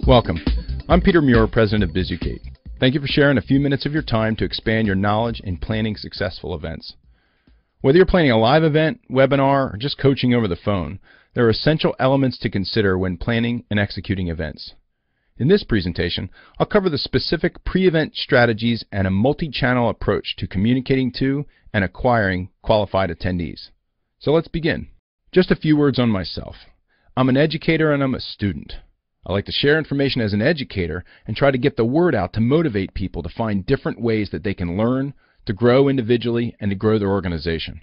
Welcome. I'm Peter Muir, President of BizUcate. Thank you for sharing a few minutes of your time to expand your knowledge in planning successful events. Whether you're planning a live event, webinar, or just coaching over the phone, there are essential elements to consider when planning and executing events. In this presentation, I'll cover the specific pre-event strategies and a multi-channel approach to communicating to and acquiring qualified attendees. So let's begin. Just a few words on myself. I'm an educator and I'm a student. I like to share information as an educator and try to get the word out to motivate people to find different ways that they can learn, to grow individually, and to grow their organization.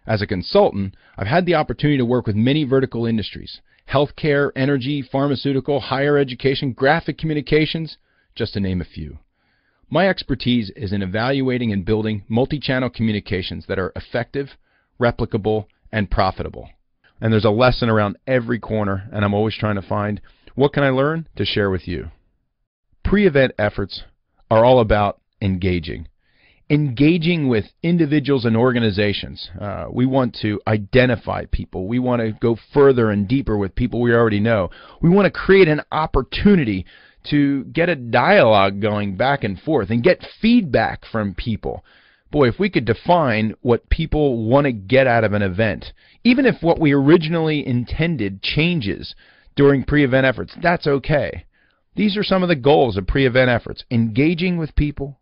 As a consultant, I've had the opportunity to work with many vertical industries: healthcare, energy, pharmaceutical, higher education, graphic communications, just to name a few. My expertise is in evaluating and building multi-channel communications that are effective, replicable, and profitable. And there's a lesson around every corner, and I'm always trying to find what can I learn to share with you. Pre-event efforts are all about engaging with individuals and organizations. We want to identify people. We want to go further and deeper with people we already know. We want to create an opportunity to get a dialogue going back and forth and get feedback from people. Boy, if we could define what people want to get out of an event, even if what we originally intended changes during pre-event efforts, that's okay. These are some of the goals of pre-event efforts: engaging with people,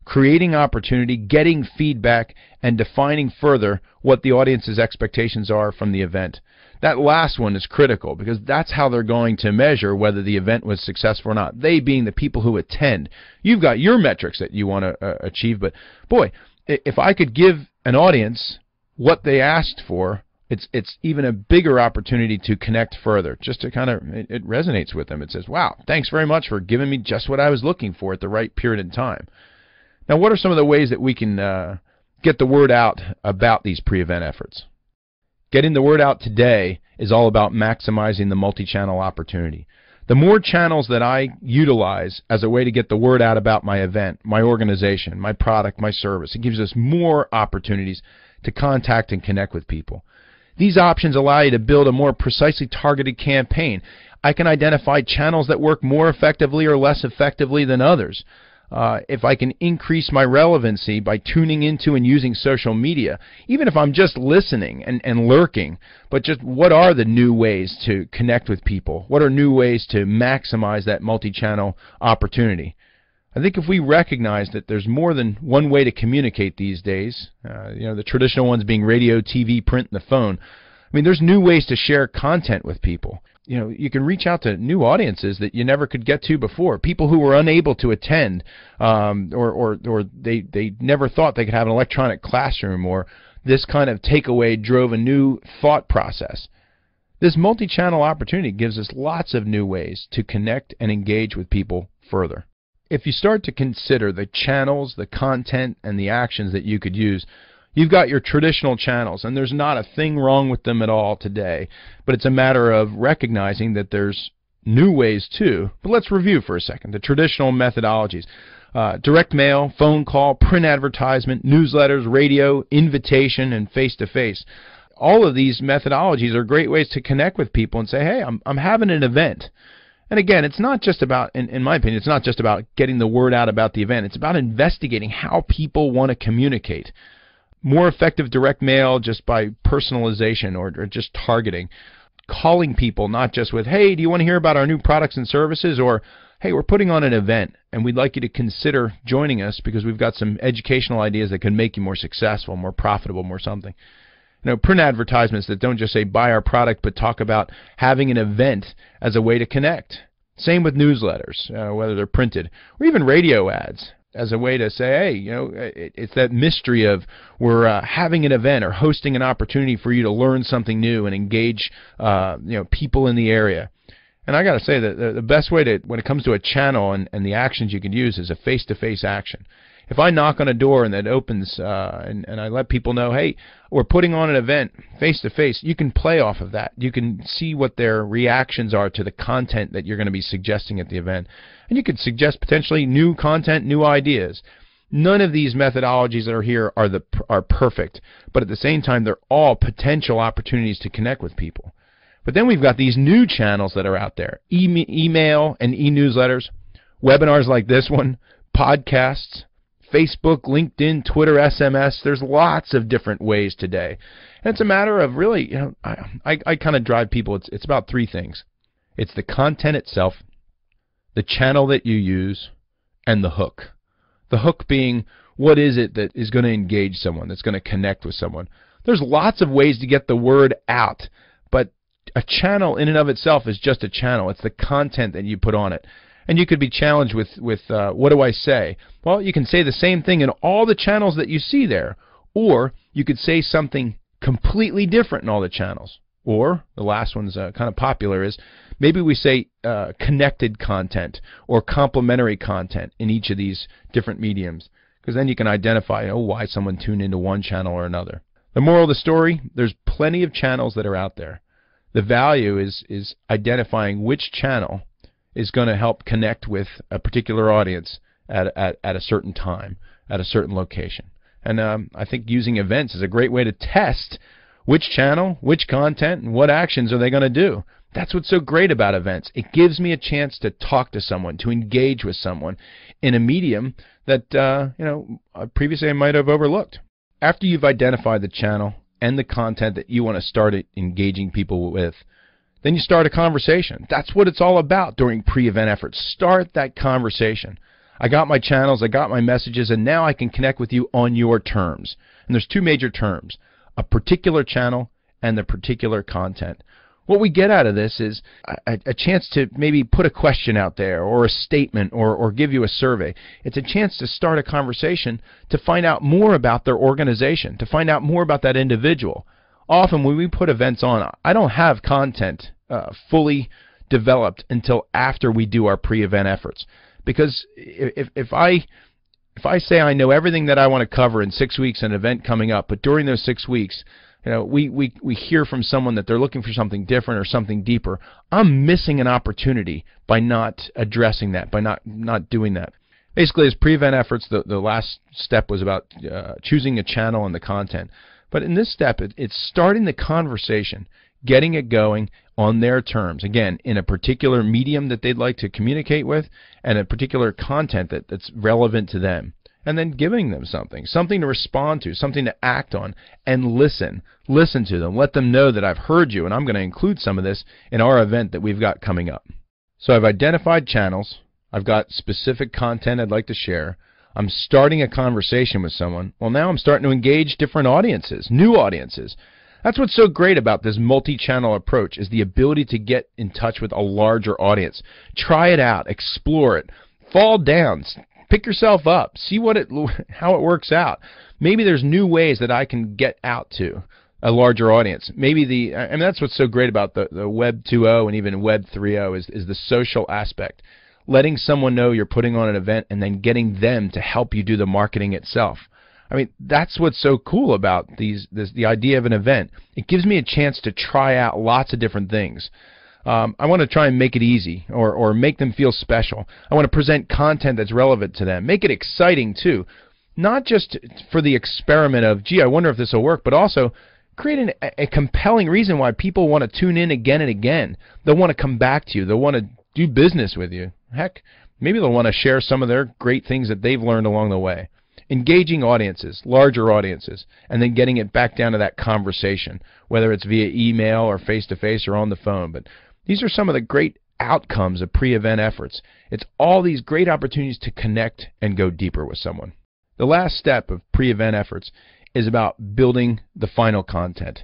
creating opportunity, getting feedback, and defining further what the audience's expectations are from the event. That last one is critical because that's how they're going to measure whether the event was successful or not. They being the people who attend. You've got your metrics that you want to achieve, but boy, if I could give an audience what they asked for, it's even a bigger opportunity to connect further, just to kind of, it resonates with them. It says, wow, thanks very much for giving me just what I was looking for at the right period in time. Now, what are some of the ways that we can get the word out about these pre-event efforts? Getting the word out today is all about maximizing the multi-channel opportunity. The more channels that I utilize as a way to get the word out about my event, my organization, my product, my service, it gives us more opportunities to contact and connect with people. These options allow you to build a more precisely targeted campaign. I can identify channels that work more effectively or less effectively than others. If I can increase my relevancy by tuning into and using social media, even if I'm just listening and lurking, but just what are the new ways to connect with people? What are new ways to maximize that multi-channel opportunity? I think if we recognize that there's more than one way to communicate these days, the traditional ones being radio, TV, print, and the phone, I mean, there's new ways to share content with people. You can reach out to new audiences that you never could get to before. People who were unable to attend, or they never thought they could have an electronic classroom, or this kind of takeaway drove a new thought process. This multi-channel opportunity gives us lots of new ways to connect and engage with people further. If you start to consider the channels, the content, and the actions that you could use, you've got your traditional channels, and there's not a thing wrong with them at all today, but it's a matter of recognizing that there's new ways too. But let's review for a second the traditional methodologies. Direct mail, phone call, print advertisement, newsletters, radio, invitation, and face-to-face. All of these methodologies are great ways to connect with people and say, hey, I'm having an event. And again, it's not just about, in my opinion, it's not just about getting the word out about the event. It's about investigating how people want to communicate. More effective direct mail just by personalization or just targeting. Calling people not just with, hey, do you want to hear about our new products and services? Or, hey, we're putting on an event and we'd like you to consider joining us because we've got some educational ideas that can make you more successful, more profitable, more something. Print advertisements that don't just say buy our product but talk about having an event as a way to connect. Same with newsletters, whether they're printed, or even radio ads as a way to say, hey, it's that mystery of we're having an event or hosting an opportunity for you to learn something new and engage people in the area. And I got to say that the best way to, when it comes to a channel and the actions you can use, is a face-to-face action. If I knock on a door and that opens and I let people know, hey, we're putting on an event face-to-face, you can play off of that. You can see what their reactions are to the content that you're going to be suggesting at the event. And you could suggest potentially new content, new ideas. None of these methodologies that are here are perfect, but at the same time, they're all potential opportunities to connect with people. But then we've got these new channels that are out there, email and e-newsletters, webinars like this one, podcasts, Facebook, LinkedIn, Twitter, SMS. There's lots of different ways today. And it's a matter of really, I kind of drive people. It's about three things. It's the content itself, the channel that you use, and the hook. The hook being, what is it that is going to engage someone, that's going to connect with someone? There's lots of ways to get the word out, but a channel in and of itself is just a channel. It's the content that you put on it. And you could be challenged with what do I say? Well, you can say the same thing in all the channels that you see there, or you could say something completely different in all the channels. Or, the last one's kind of popular, is maybe we say connected content or complementary content in each of these different mediums, because then you can identify why someone tuned into one channel or another. The moral of the story, there's plenty of channels that are out there. The value is identifying which channel is going to help connect with a particular audience at a certain time, at a certain location. And I think using events is a great way to test which channel, which content, and what actions are they going to do. That's what's so great about events. It gives me a chance to talk to someone, to engage with someone in a medium that previously I might have overlooked. After you've identified the channel and the content that you want to start engaging people with, then you start a conversation. That's what it's all about during pre-event efforts. Start that conversation. I got my channels, I got my messages, and now I can connect with you on your terms. And there's two major terms: a particular channel and the particular content. What we get out of this is a chance to maybe put a question out there, or a statement, or give you a survey. It's a chance to start a conversation to find out more about their organization, to find out more about that individual. Often when we put events on, I don't have content fully developed until after we do our pre-event efforts. Because if I say I know everything that I want to cover in 6 weeks, an event coming up, but during those 6 weeks, we hear from someone that they're looking for something different or something deeper, I'm missing an opportunity by not addressing that, by not doing that. Basically, as pre-event efforts, the last step was about choosing a channel and the content. But in this step, it's starting the conversation, getting it going on their terms. Again, in a particular medium that they'd like to communicate with, and a particular content that's relevant to them. And then giving them something to respond to, something to act on, and listen to them. Let them know that I've heard you, and I'm going to include some of this in our event that we've got coming up. So I've identified channels. I've got specific content I'd like to share. I'm starting a conversation with someone. Well, now I'm starting to engage different audiences, new audiences. That's what's so great about this multi-channel approach, is the ability to get in touch with a larger audience. Try it out, explore it, fall down, pick yourself up, see how it works out. Maybe there's new ways that I can get out to a larger audience. Maybe that's what's so great about the Web 2.0 and even Web 3.0 is the social aspect. Letting someone know you're putting on an event and then getting them to help you do the marketing itself. I mean, that's what's so cool about the idea of an event. It gives me a chance to try out lots of different things. I want to try and make it easy, or make them feel special. I want to present content that's relevant to them. Make it exciting too. Not just for the experiment of, gee, I wonder if this will work, but also create a compelling reason why people want to tune in again and again. They'll want to come back to you. They'll want to do business with you. Heck, maybe they'll want to share some of their great things that they've learned along the way. Engaging audiences, larger audiences, and then getting it back down to that conversation, whether it's via email or face-to-face or on the phone. But these are some of the great outcomes of pre-event efforts. It's all these great opportunities to connect and go deeper with someone. The last step of pre-event efforts is about building the final content.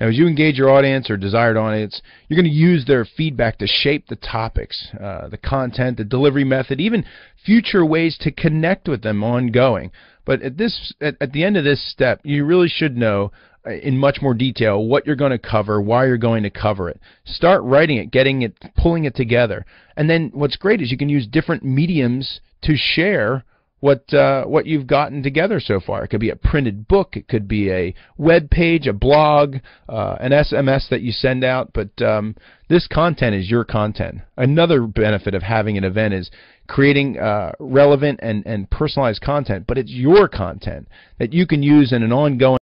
Now, as you engage your audience or desired audience, you're going to use their feedback to shape the topics, the content, the delivery method, even future ways to connect with them ongoing. But at the end of this step, you really should know in much more detail what you're going to cover, why you're going to cover it. Start writing it, pulling it together. And then what's great is you can use different mediums to share what you've gotten together so far. It could be a printed book, it could be a web page, a blog, an SMS that you send out, but this content is your content. Another benefit of having an event is creating relevant and personalized content, but it's your content that you can use in an ongoing